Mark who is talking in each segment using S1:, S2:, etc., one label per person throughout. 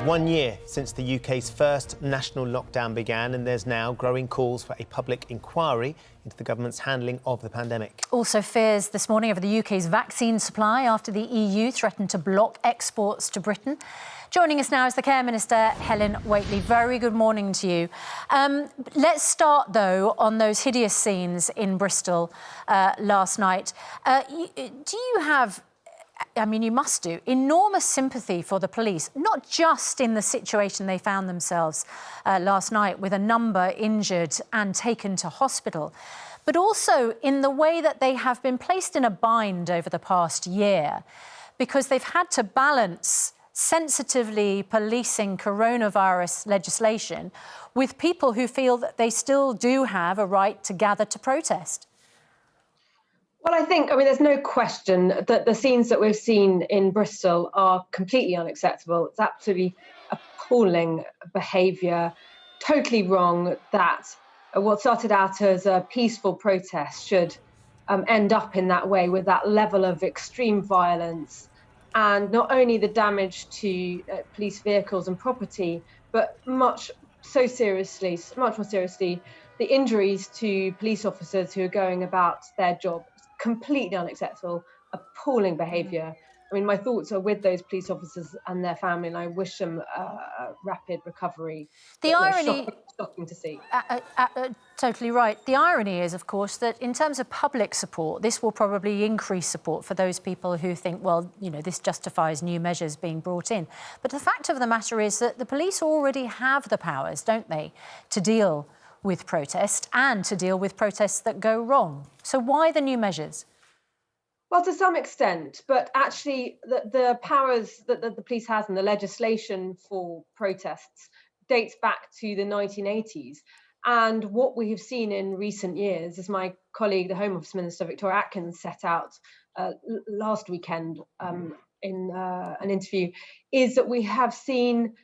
S1: 1 year since the UK's first national lockdown began, and there's now growing calls for a public inquiry into the government's handling of the pandemic.
S2: Also fears this morning over the UK's vaccine supply after the EU threatened to block exports to Britain. Joining us now is the Care Minister, Helen Whately. Very good morning to you. Let's start, though, on those hideous scenes in Bristol last night. Do you have... I mean, you must do enormous sympathy for the police, not just in the situation they found themselves last night with a number injured and taken to hospital, but also in the way that they have been placed in a bind over the past year because they've had to balance sensitively policing coronavirus legislation with people who feel that they still do have a right to gather to protest.
S3: Well, I mean, there's no question that the scenes that we've seen in Bristol are completely unacceptable. It's absolutely appalling behaviour, totally wrong that what started out as a peaceful protest should end up in that way with that level of extreme violence, and not only the damage to police vehicles and property, but much more seriously, the injuries to police officers who are going about their job. Completely unacceptable, appalling behaviour. I mean, my thoughts are with those police officers and their family, and I wish them a rapid recovery.
S2: The irony...
S3: Shocking to see.
S2: Totally right. The irony is, of course, that in terms of public support, this will probably increase support for those people who think, well, you know, this justifies new measures being brought in. But the fact of the matter is that the police already have the powers, don't they, to deal with protest and to deal with protests that go wrong. So why the new measures?
S3: Well, to some extent, but actually the powers that the police has and the legislation for protests dates back to the 1980s. And what we have seen in recent years, as my colleague, the Home Office Minister, Victoria Atkins, set out last weekend in an interview, is that we have seen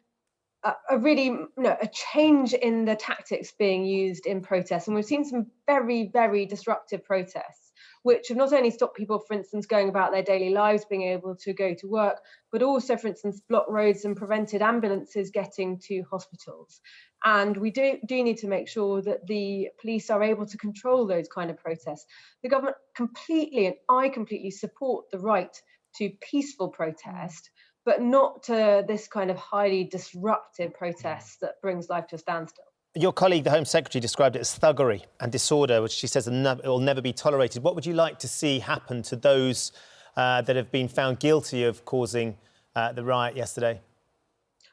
S3: a change in the tactics being used in protests. And we've seen some very, very disruptive protests, which have not only stopped people, for instance, going about their daily lives, being able to go to work, but also, for instance, blocked roads and prevented ambulances getting to hospitals. And we do need to make sure that the police are able to control those kind of protests. The government completely, and I completely support the right to peaceful protest, but not to this kind of highly disruptive protest that brings life to a standstill.
S1: Your colleague, the Home Secretary, described it as thuggery and disorder, which she says it will never be tolerated. What would you like to see happen to those that have been found guilty of causing the riot yesterday?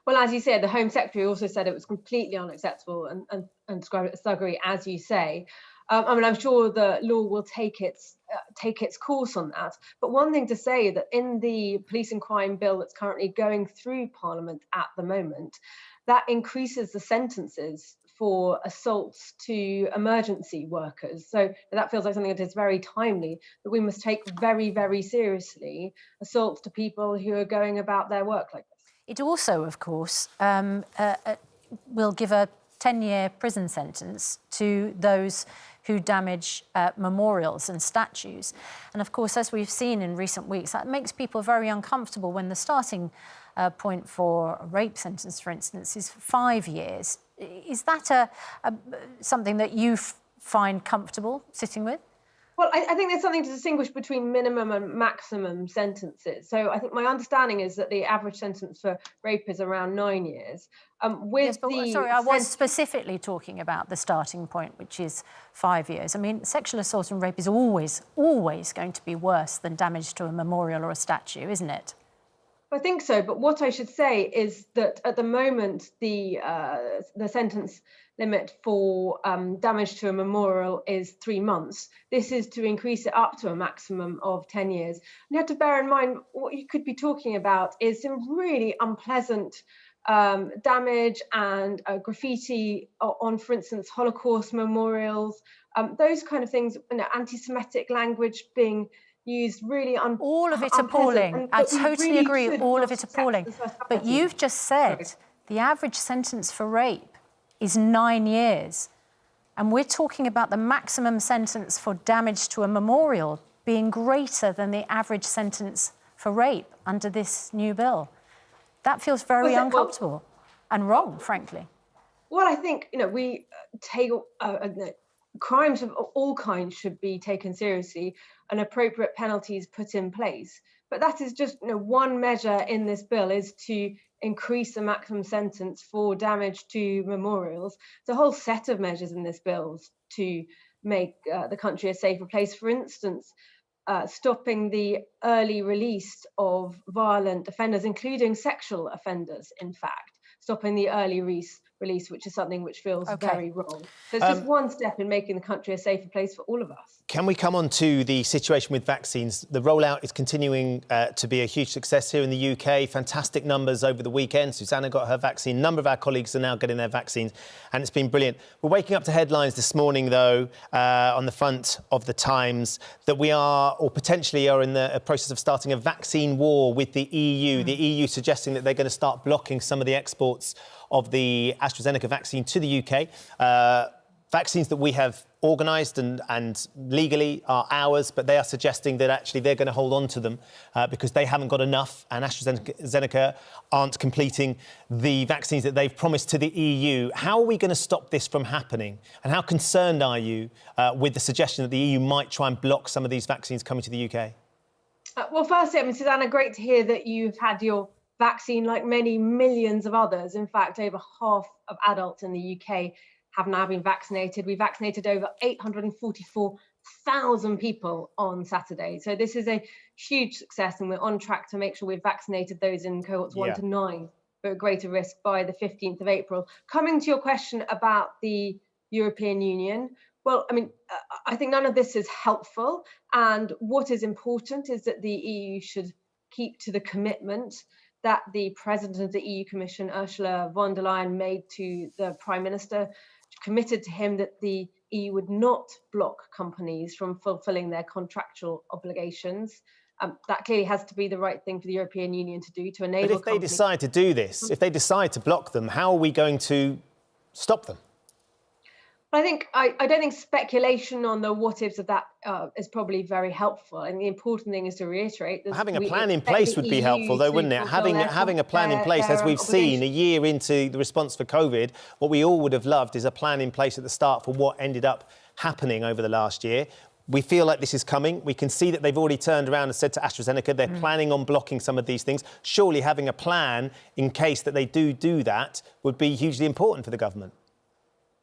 S3: Well, as you said, the Home Secretary also said it was completely unacceptable and described it as thuggery, as you say. I mean, I'm sure the law will take its course on that. But one thing to say that in the police and crime bill that's currently going through Parliament at the moment, that increases the sentences for assaults to emergency workers. So that feels like something that is very timely, that we must take very, very seriously assaults to people who are going about their work like this.
S2: It also, of course, will give a 10-year prison sentence to those who damage memorials and statues. And of course, as we've seen in recent weeks, that makes people very uncomfortable when the starting point for a rape sentence, for instance, is 5 years. Is that something that you find comfortable sitting with?
S3: Well, I think there's something to distinguish between minimum and maximum sentences. So I think my understanding is that the average sentence for rape is around 9 years.
S2: Sorry, I was specifically talking about the starting point, which is 5 years. I mean, sexual assault and rape is always going to be worse than damage to a memorial or a statue, isn't it?
S3: I think so, but what I should say is that at the moment the sentence limit for damage to a memorial is 3 months. This is to increase it up to a maximum of 10 years. And you have to bear in mind what you could be talking about is some really unpleasant damage and graffiti on, for instance, Holocaust memorials, those kind of things, anti-Semitic language being used, really
S2: all of it appalling. I totally agree, all of it appalling. But you've just said the average sentence for rape is 9 years. And we're talking about the maximum sentence for damage to a memorial being greater than the average sentence for rape under this new bill. That feels very uncomfortable and wrong, frankly.
S3: Well, I think, we take crimes of all kinds should be taken seriously and appropriate penalties put in place. But that is just one measure in this bill, is to increase the maximum sentence for damage to memorials. There's a whole set of measures in this bill to make the country a safer place. For instance, stopping the early release of violent offenders, including sexual offenders, in fact, stopping the early release, which is something which feels very wrong. So it's just one step in making the country a safer place for all of us.
S1: Can we come on to the situation with vaccines? The rollout is continuing to be a huge success here in the UK. Fantastic numbers over the weekend. Susanna got her vaccine. A number of our colleagues are now getting their vaccines, and it's been brilliant. We're waking up to headlines this morning, though, on the front of the Times, that we are, or potentially are, in the process of starting a vaccine war with the EU. The EU suggesting that they're going to start blocking some of the exports of the AstraZeneca vaccine to the UK. Vaccines that we have organised and legally are ours, but they are suggesting that actually they're going to hold on to them because they haven't got enough, and AstraZeneca aren't completing the vaccines that they've promised to the EU. How are we going to stop this from happening? And how concerned are you with the suggestion that the EU might try and block some of these vaccines coming to the UK?
S3: Well, firstly, Susanna, great to hear that you've had your vaccine like many millions of others. In fact, over half of adults in the UK have now been vaccinated. We vaccinated over 844,000 people on Saturday. So this is a huge success, and we're on track to make sure we've vaccinated those in cohorts 1 to 9 for a greater risk by the 15th of April. Coming to your question about the European Union, well, I think none of this is helpful. And what is important is that the EU should keep to the commitment that the President of the EU Commission, Ursula von der Leyen, made to the Prime Minister, committed to him that the EU would not block companies from fulfilling their contractual obligations. That clearly has to be the right thing for the European Union to do, to enable.
S1: But if they decide to do this, if they decide to block them, how are we going to stop them?
S3: I don't think speculation on the what ifs of that is probably very helpful. And the important thing is to reiterate that
S1: having a plan in place would be helpful, though, wouldn't it? Having a plan in place, as we've seen a year into the response for COVID, what we all would have loved is a plan in place at the start for what ended up happening over the last year. We feel like this is coming. We can see that they've already turned around and said to AstraZeneca they're planning on blocking some of these things. Surely having a plan in case that they do that would be hugely important for the government.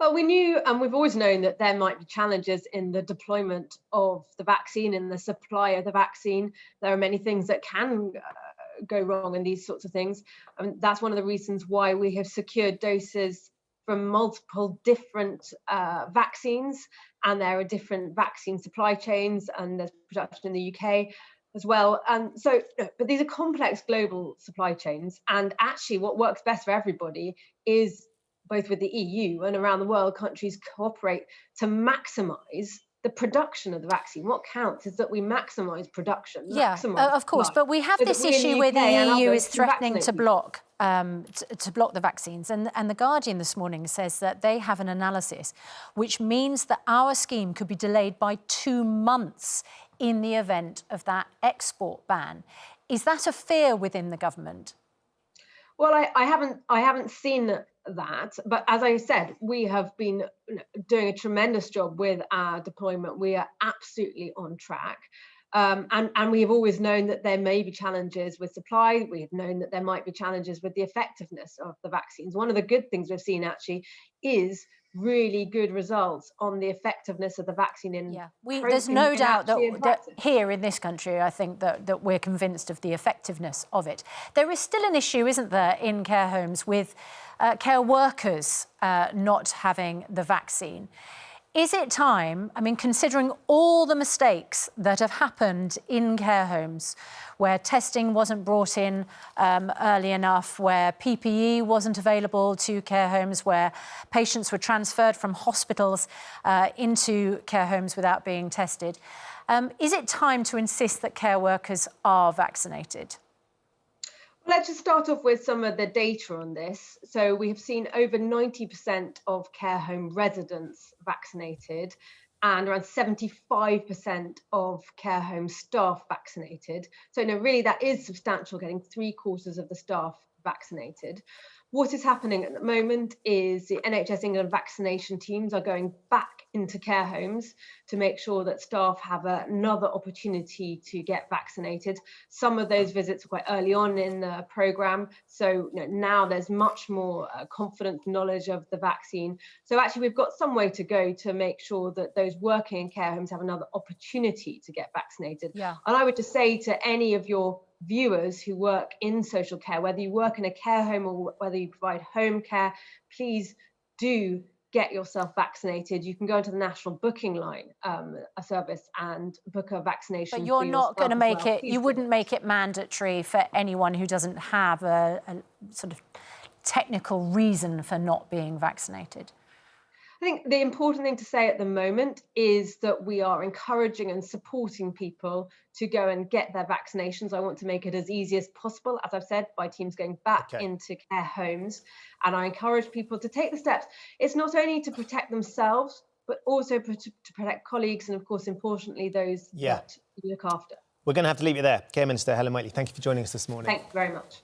S3: Well, we knew, and we've always known, that there might be challenges in the deployment of the vaccine and the supply of the vaccine. There are many things that can go wrong in these sorts of things. That's one of the reasons why we have secured doses from multiple different vaccines, and there are different vaccine supply chains, and there's production in the UK as well. But these are complex global supply chains, and actually what works best for everybody is, both with the EU and around the world, countries cooperate to maximise the production of the vaccine. What counts is that we maximise production.
S2: Of course, but we have this issue where the EU is threatening to block the vaccines. And The Guardian this morning says that they have an analysis which means that our scheme could be delayed by 2 months in the event of that export ban. Is that a fear within the government?
S3: Well, I haven't seen that, but as I said, we have been doing a tremendous job with our deployment. We are absolutely on track. And we have always known that there may be challenges with supply. We have known that there might be challenges with the effectiveness of the vaccines. One of the good things we've seen actually is really good results on the effectiveness of the vaccine.
S2: There's no doubt that here in this country, I think that we're convinced of the effectiveness of it. There is still an issue, isn't there, in care homes with care workers not having the vaccine. Is it time, considering all the mistakes that have happened in care homes, where testing wasn't brought in early enough, where PPE wasn't available to care homes, where patients were transferred from hospitals into care homes without being tested, is it time to insist that care workers are vaccinated?
S3: Let's just start off with some of the data on this. So we have seen over 90% of care home residents vaccinated and around 75% of care home staff vaccinated. So really that is substantial, getting 3/4 of the staff vaccinated. What is happening at the moment is the NHS England vaccination teams are going back into care homes to make sure that staff have another opportunity to get vaccinated. Some of those visits are quite early on in the programme, so now there's much more confidence, knowledge of the vaccine. So actually we've got some way to go to make sure that those working in care homes have another opportunity to get vaccinated.
S2: Yeah.
S3: And I would just say to any of your viewers who work in social care, whether you work in a care home or whether you provide home care, please do get yourself vaccinated. You can go into the National Booking Line, a service, and book a vaccination.
S2: But you're not going to make it, you wouldn't
S3: do
S2: make it mandatory for anyone who doesn't have a sort of technical reason for not being vaccinated.
S3: I think the important thing to say at the moment is that we are encouraging and supporting people to go and get their vaccinations. I want to make it as easy as possible, as I've said, by teams going back into care homes. And I encourage people to take the steps. It's not only to protect themselves, but also to protect colleagues and, of course, importantly, those that you look after.
S1: We're going to have to leave it there. Care Minister Helen Whately, thank you for joining us this morning.
S3: Thank you very much.